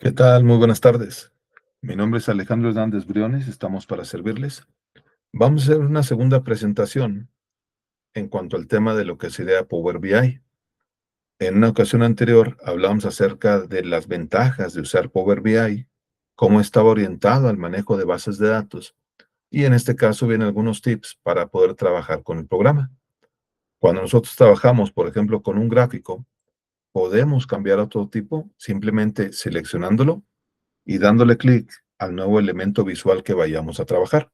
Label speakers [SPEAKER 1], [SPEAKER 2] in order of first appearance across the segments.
[SPEAKER 1] ¿Qué tal? Muy buenas tardes. Mi nombre es Alejandro Hernández Briones, estamos para servirles. Vamos a hacer una segunda presentación en cuanto al tema de lo que sería Power BI. En una ocasión anterior hablamos acerca de las ventajas de usar Power BI, cómo estaba orientado al manejo de bases de datos, y en este caso vienen algunos tips para poder trabajar con el programa. Cuando nosotros trabajamos, por ejemplo, con un gráfico, podemos cambiar a otro tipo simplemente seleccionándolo y dándole clic al nuevo elemento visual que vayamos a trabajar.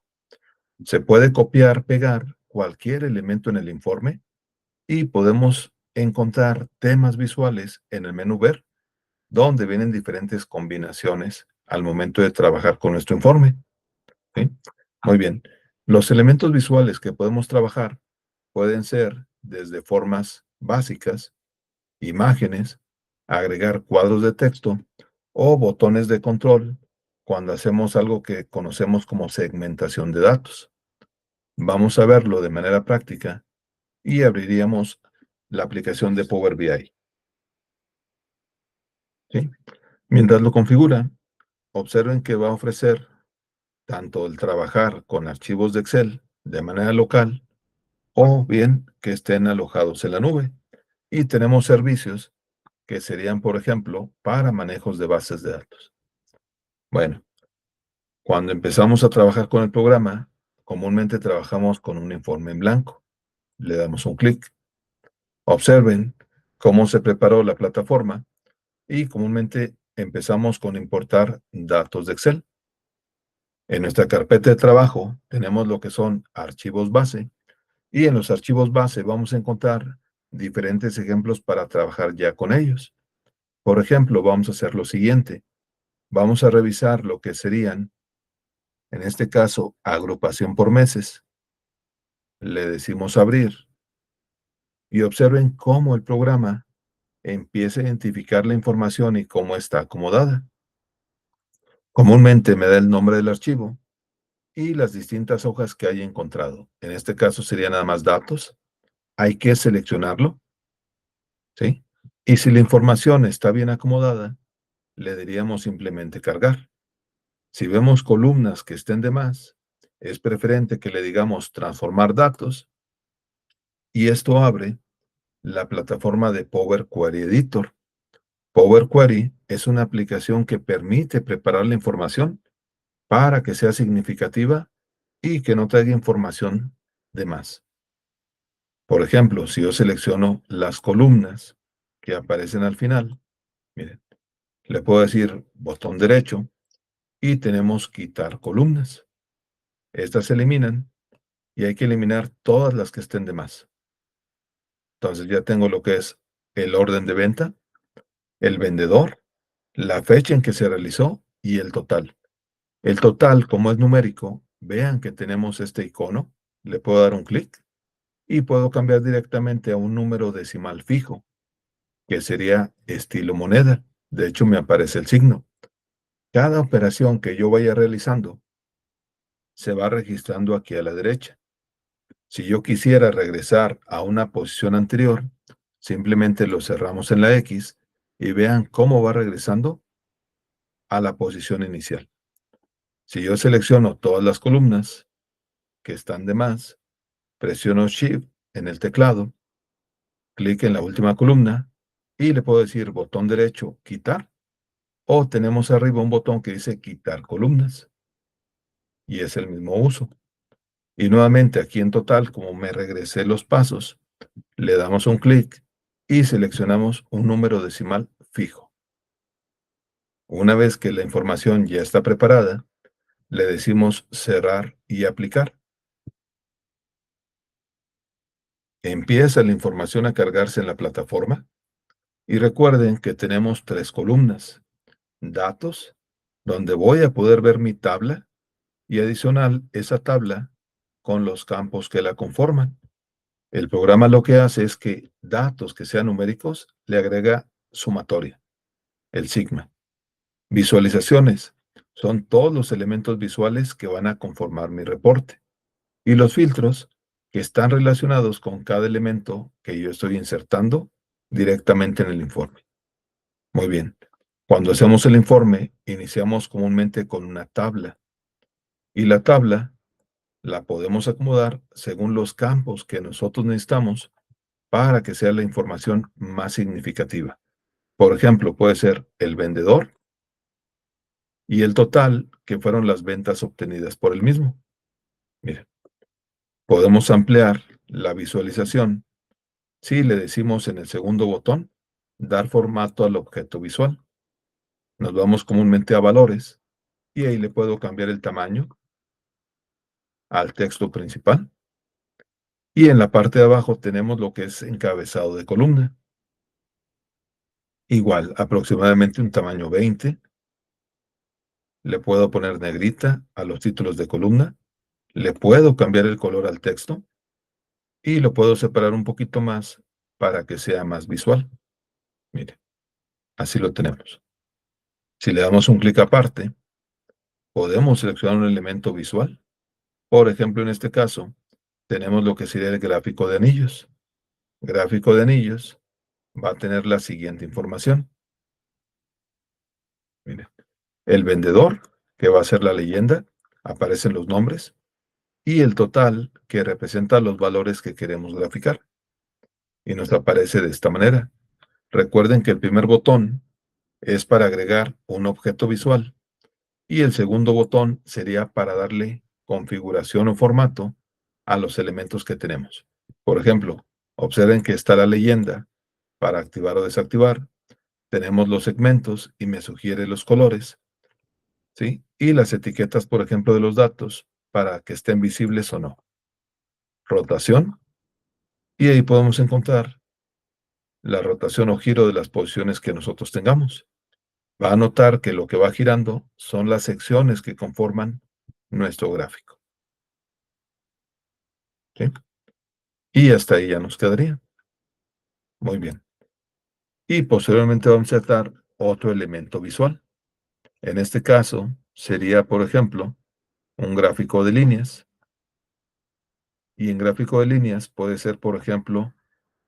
[SPEAKER 1] Se puede copiar, pegar cualquier elemento en el informe y podemos encontrar temas visuales en el menú Ver, donde vienen diferentes combinaciones al momento de trabajar con nuestro informe. ¿Sí? Muy bien. Los elementos visuales que podemos trabajar pueden ser desde formas básicas, imágenes, agregar cuadros de texto o botones de control cuando hacemos algo que conocemos como segmentación de datos. Vamos a verlo de manera práctica y abriríamos la aplicación de Power BI. ¿Sí? Mientras lo configura, observen que va a ofrecer tanto el trabajar con archivos de Excel de manera local o bien que estén alojados en la nube. Y tenemos servicios que serían, por ejemplo, para manejos de bases de datos. Bueno, cuando empezamos a trabajar con el programa, comúnmente trabajamos con un informe en blanco. Le damos un clic. Observen cómo se preparó la plataforma y comúnmente empezamos con importar datos de Excel. En nuestra carpeta de trabajo tenemos lo que son archivos base y en los archivos base vamos a encontrar diferentes ejemplos para trabajar ya con ellos. Por ejemplo, vamos a hacer lo siguiente. Vamos a revisar lo que serían, en este caso, agrupación por meses. Le decimos abrir y observen cómo el programa empieza a identificar la información y cómo está acomodada. Comúnmente me da el nombre del archivo y las distintas hojas que haya encontrado. En este caso sería nada más datos. Hay que seleccionarlo, ¿sí? Y si la información está bien acomodada, le diríamos simplemente cargar. Si vemos columnas que estén de más, es preferente que le digamos transformar datos y esto abre la plataforma de Power Query Editor. Power Query es una aplicación que permite preparar la información para que sea significativa y que no traiga información de más. Por ejemplo, si yo selecciono las columnas que aparecen al final, miren, le puedo decir botón derecho y tenemos quitar columnas. Estas se eliminan y hay que eliminar todas las que estén de más. Entonces ya tengo lo que es el orden de venta, el vendedor, la fecha en que se realizó y el total. El total, como es numérico, vean que tenemos este icono, le puedo dar un clic y puedo cambiar directamente a un número decimal fijo, que sería estilo moneda. De hecho, me aparece el signo. Cada operación que yo vaya realizando se va registrando aquí a la derecha. Si yo quisiera regresar a una posición anterior, simplemente lo cerramos en la X y vean cómo va regresando a la posición inicial. Si yo selecciono todas las columnas que están de más, presiono Shift en el teclado, clic en la última columna y le puedo decir botón derecho, quitar, o tenemos arriba un botón que dice quitar columnas y es el mismo uso. Y nuevamente aquí en total, como me regresé los pasos, le damos un clic y seleccionamos un número decimal fijo. Una vez que la información ya está preparada, le decimos cerrar y aplicar. Empieza la información a cargarse en la plataforma y recuerden que tenemos 3 columnas. Datos, donde voy a poder ver mi tabla y adicional esa tabla con los campos que la conforman. El programa lo que hace es que datos que sean numéricos le agrega sumatoria, el sigma. Visualizaciones son todos los elementos visuales que van a conformar mi reporte. Y los filtros que están relacionados con cada elemento que yo estoy insertando directamente en el informe. Muy bien. Cuando hacemos el informe, iniciamos comúnmente con una tabla y la tabla la podemos acomodar según los campos que nosotros necesitamos para que sea la información más significativa. Por ejemplo, puede ser el vendedor y el total, que fueron las ventas obtenidas por el mismo. Mire, podemos ampliar la visualización si le decimos en el segundo botón, dar formato al objeto visual. Nos vamos comúnmente a valores y ahí le puedo cambiar el tamaño al texto principal. Y en la parte de abajo tenemos lo que es encabezado de columna. Igual, aproximadamente un tamaño 20. Le puedo poner negrita a los títulos de columna. Le puedo cambiar el color al texto y lo puedo separar un poquito más para que sea más visual. Mire, así lo tenemos. Si le damos un clic aparte, podemos seleccionar un elemento visual. Por ejemplo, en este caso, tenemos lo que sería el gráfico de anillos. Gráfico de anillos va a tener la siguiente información. Mire, el vendedor, que va a ser la leyenda, aparecen los nombres, y el total, que representa los valores que queremos graficar. Y nos aparece de esta manera. Recuerden que el primer botón es para agregar un objeto visual y el segundo botón sería para darle configuración o formato a los elementos que tenemos. Por ejemplo, observen que está la leyenda para activar o desactivar. Tenemos los segmentos y me sugiere los colores, ¿sí? Y las etiquetas, por ejemplo, de los datos para que estén visibles o no. Rotación. Y ahí podemos encontrar la rotación o giro de las posiciones que nosotros tengamos. Va a notar que lo que va girando son las secciones que conforman nuestro gráfico, ¿sí? Y hasta ahí ya nos quedaría. Muy bien. Y posteriormente vamos a insertar otro elemento visual. En este caso sería, por ejemplo, un gráfico de líneas. Y en gráfico de líneas puede ser, por ejemplo,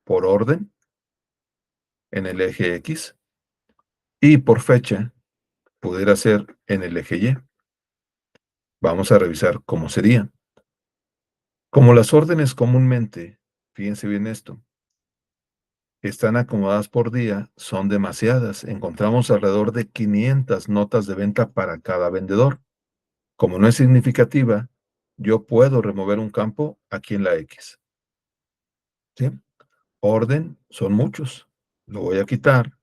[SPEAKER 1] por orden en el eje X y por fecha pudiera ser en el eje Y. Vamos a revisar cómo sería. Como las órdenes comúnmente, fíjense bien esto, están acomodadas por día, son demasiadas. Encontramos alrededor de 500 notas de venta para cada vendedor. Como no es significativa, yo puedo remover un campo aquí en la X, ¿sí? Orden son muchos. Lo voy a quitar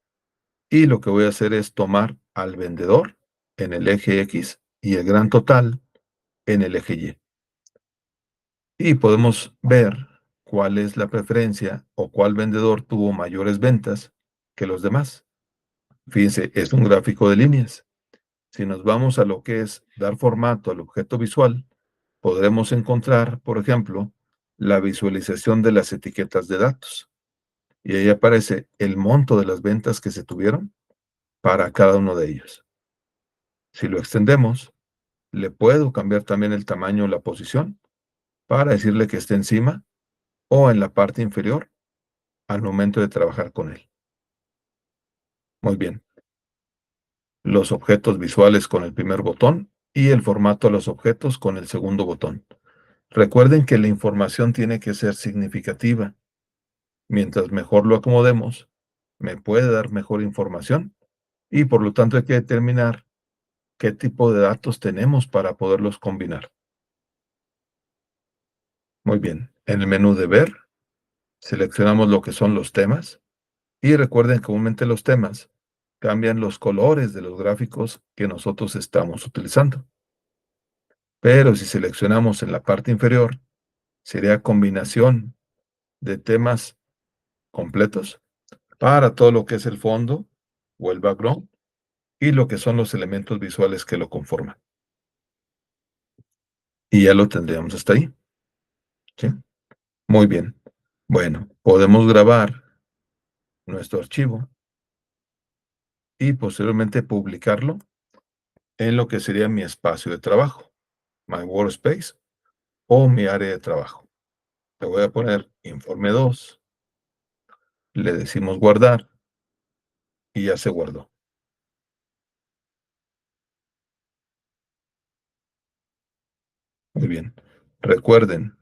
[SPEAKER 1] y lo que voy a hacer es tomar al vendedor en el eje X y el gran total en el eje Y. Y podemos ver cuál es la preferencia o cuál vendedor tuvo mayores ventas que los demás. Fíjense, es un gráfico de líneas. Si nos vamos a lo que es dar formato al objeto visual, podremos encontrar, por ejemplo, la visualización de las etiquetas de datos. Y ahí aparece el monto de las ventas que se tuvieron para cada uno de ellos. Si lo extendemos, le puedo cambiar también el tamaño o la posición para decirle que esté encima o en la parte inferior al momento de trabajar con él. Muy bien. Los objetos visuales con el primer botón y el formato a los objetos con el segundo botón. Recuerden que la información tiene que ser significativa. Mientras mejor lo acomodemos, me puede dar mejor información y por lo tanto hay que determinar qué tipo de datos tenemos para poderlos combinar. Muy bien. En el menú de ver, seleccionamos lo que son los temas y recuerden que comúnmente los temas cambian los colores de los gráficos que nosotros estamos utilizando. Pero si seleccionamos en la parte inferior, sería combinación de temas completos para todo lo que es el fondo o el background y lo que son los elementos visuales que lo conforman. Y ya lo tendríamos hasta ahí, ¿sí? Muy bien. Bueno, podemos grabar nuestro archivo y posteriormente publicarlo en lo que sería mi espacio de trabajo, my workspace o mi área de trabajo. Le voy a poner informe 2, le decimos guardar y ya se guardó. Muy bien. Recuerden,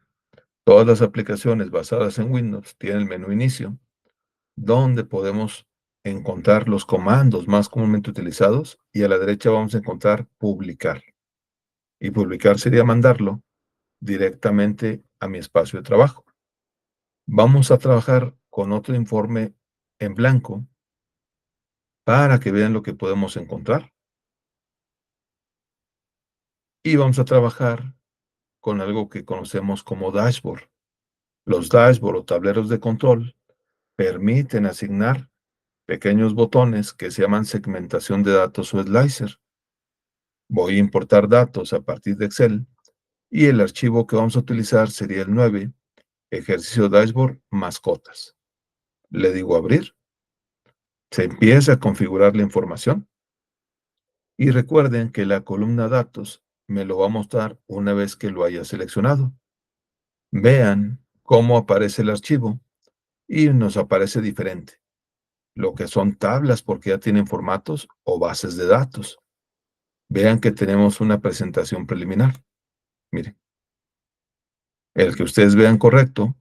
[SPEAKER 1] todas las aplicaciones basadas en Windows tienen el menú inicio, donde podemos encontrar los comandos más comúnmente utilizados y a la derecha vamos a encontrar publicar. Y publicar sería mandarlo directamente a mi espacio de trabajo. Vamos a trabajar con otro informe en blanco para que vean lo que podemos encontrar. Y vamos a trabajar con algo que conocemos como dashboard. Los dashboard o tableros de control permiten asignar pequeños botones que se llaman segmentación de datos o slicer. Voy a importar datos a partir de Excel y el archivo que vamos a utilizar sería el 9, ejercicio dashboard mascotas. Le digo abrir, se empieza a configurar la información y recuerden que la columna datos me lo va a mostrar una vez que lo haya seleccionado. Vean cómo aparece el archivo y nos aparece diferente, lo que son tablas porque ya tienen formatos o bases de datos. Vean que tenemos una presentación preliminar. Miren, el que ustedes vean correcto,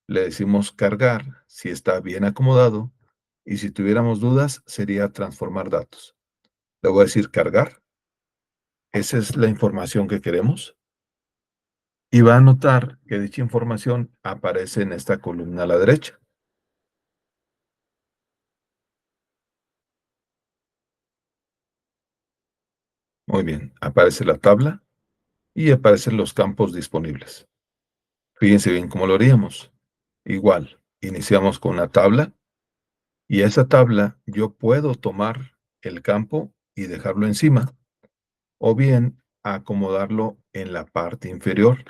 [SPEAKER 1] le decimos cargar si está bien acomodado y si tuviéramos dudas sería transformar datos. Le voy a decir cargar. Esa es la información que queremos y va a notar que dicha información aparece en esta columna a la derecha. Muy bien, aparece la tabla y aparecen los campos disponibles. Fíjense bien cómo lo haríamos. Igual, iniciamos con una tabla y esa tabla yo puedo tomar el campo y dejarlo encima o bien acomodarlo en la parte inferior,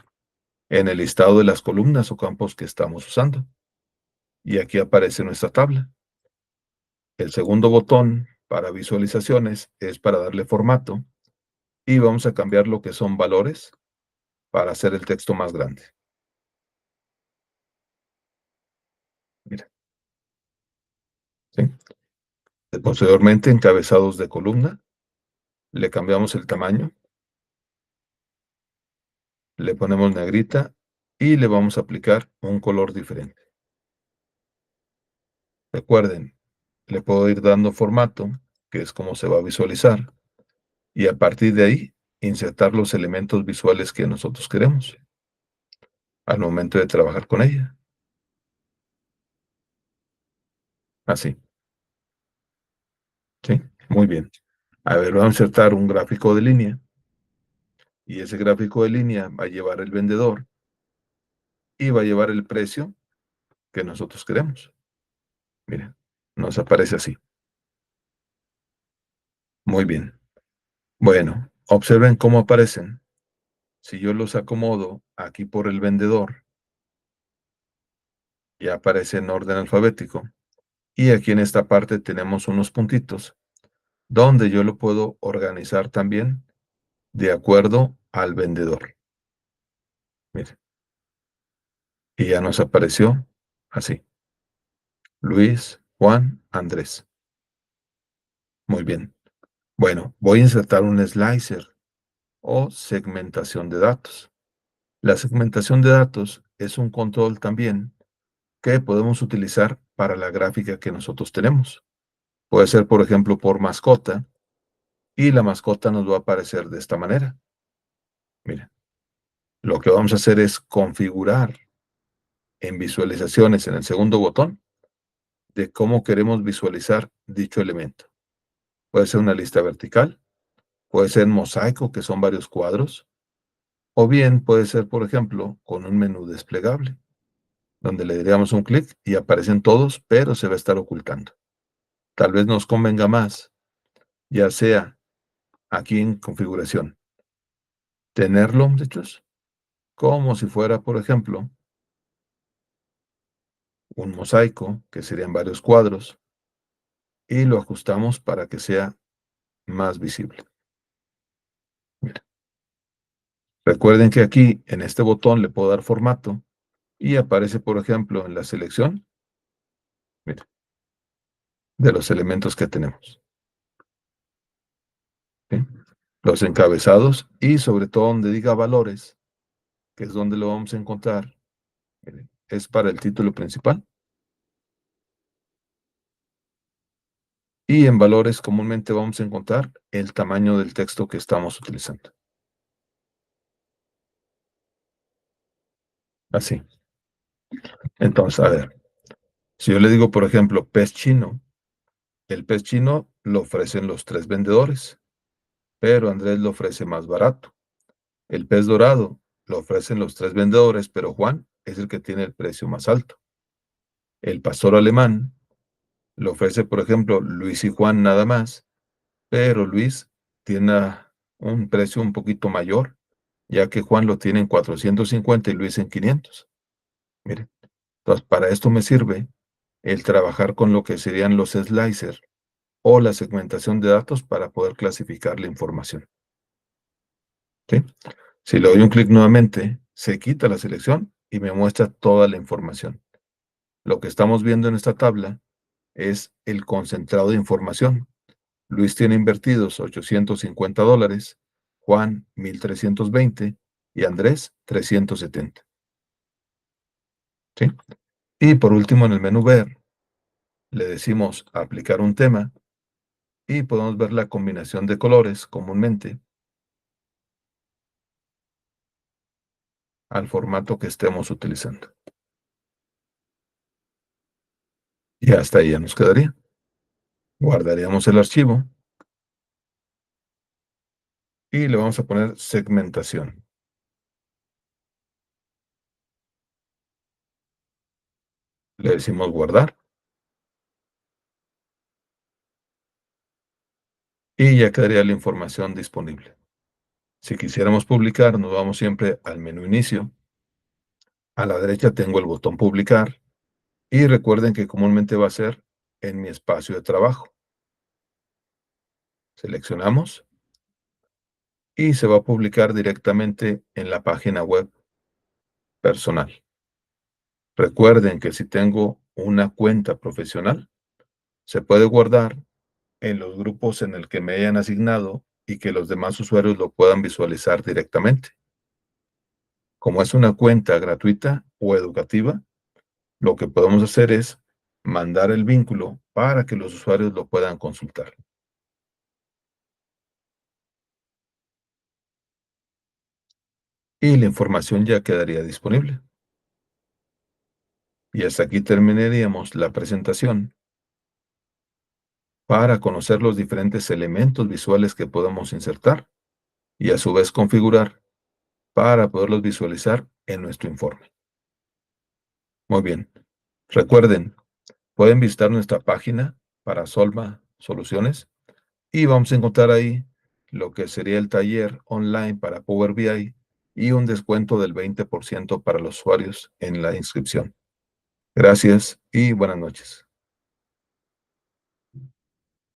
[SPEAKER 1] en el listado de las columnas o campos que estamos usando. Y aquí aparece nuestra tabla. El segundo botón para visualizaciones es para darle formato y vamos a cambiar lo que son valores para hacer el texto más grande. Mira, ¿sí? Posteriormente, encabezados de columna, le cambiamos el tamaño, le ponemos negrita y le vamos a aplicar un color diferente. Recuerden, le puedo ir dando formato, que es como se va a visualizar, y a partir de ahí insertar los elementos visuales que nosotros queremos al momento de trabajar con ella. Así, ¿sí? Muy bien. A ver, vamos a insertar un gráfico de línea y ese gráfico de línea va a llevar el vendedor y va a llevar el precio que nosotros queremos. Miren, nos aparece así. Muy bien. Bueno, observen cómo aparecen. Si yo los acomodo aquí por el vendedor, ya aparece en orden alfabético. Y aquí en esta parte tenemos unos puntitos donde yo lo puedo organizar también de acuerdo al vendedor. Miren, y ya nos apareció así. Luis, Juan, Andrés. Muy bien. Bueno, voy a insertar un slicer o segmentación de datos. La segmentación de datos es un control también que podemos utilizar para la gráfica que nosotros tenemos. Puede ser, por ejemplo, por mascota y la mascota nos va a aparecer de esta manera. Mira, lo que vamos a hacer es configurar en visualizaciones en el segundo botón de cómo queremos visualizar dicho elemento. Puede ser una lista vertical, puede ser en mosaico, que son varios cuadros, o bien puede ser, por ejemplo, con un menú desplegable, donde le daríamos un clic y aparecen todos, pero se va a estar ocultando. Tal vez nos convenga más, ya sea aquí en configuración, tenerlo, muchachos, como si fuera, por ejemplo, un mosaico, que serían varios cuadros, y lo ajustamos para que sea más visible. Mira. Recuerden que aquí, en este botón, le puedo dar formato y aparece, por ejemplo, en la selección, mira, de los elementos que tenemos. ¿Sí? Los encabezados y sobre todo donde diga valores, que es donde lo vamos a encontrar, miren, es para el título principal. Y en valores comúnmente vamos a encontrar el tamaño del texto que estamos utilizando. Así. Entonces, a ver, si yo le digo, por ejemplo, pez chino, el pez chino lo ofrecen los tres vendedores, pero Andrés lo ofrece más barato. El pez dorado lo ofrecen los tres vendedores, pero Juan es el que tiene el precio más alto. El pastor alemán lo ofrece, por ejemplo, Luis y Juan nada más, pero Luis tiene un precio un poquito mayor, ya que Juan lo tiene en 450 y Luis en 500. Miren, entonces para esto me sirve el trabajar con lo que serían los slicers o la segmentación de datos para poder clasificar la información. ¿Sí? Si le doy un clic nuevamente, se quita la selección y me muestra toda la información. Lo que estamos viendo en esta tabla es el concentrado de información. Luis tiene invertidos $850, Juan 1,320 y Andrés 370. ¿Sí? Y por último, en el menú ver, le decimos aplicar un tema y podemos ver la combinación de colores comúnmente al formato que estemos utilizando. Y hasta ahí ya nos quedaría. Guardaríamos el archivo y le vamos a poner segmentación. Le decimos guardar y ya quedaría la información disponible. Si quisiéramos publicar, nos vamos siempre al menú inicio. A la derecha tengo el botón publicar y recuerden que comúnmente va a ser en mi espacio de trabajo. Seleccionamos y se va a publicar directamente en la página web personal. Recuerden que si tengo una cuenta profesional, se puede guardar en los grupos en el que me hayan asignado y que los demás usuarios lo puedan visualizar directamente. Como es una cuenta gratuita o educativa, lo que podemos hacer es mandar el vínculo para que los usuarios lo puedan consultar. Y la información ya quedaría disponible. Y hasta aquí terminaríamos la presentación para conocer los diferentes elementos visuales que podemos insertar y a su vez configurar para poderlos visualizar en nuestro informe. Muy bien. Recuerden, pueden visitar nuestra página para Solva Soluciones y vamos a encontrar ahí lo que sería el taller online para Power BI y un descuento del 20% para los usuarios en la inscripción. Gracias y buenas noches.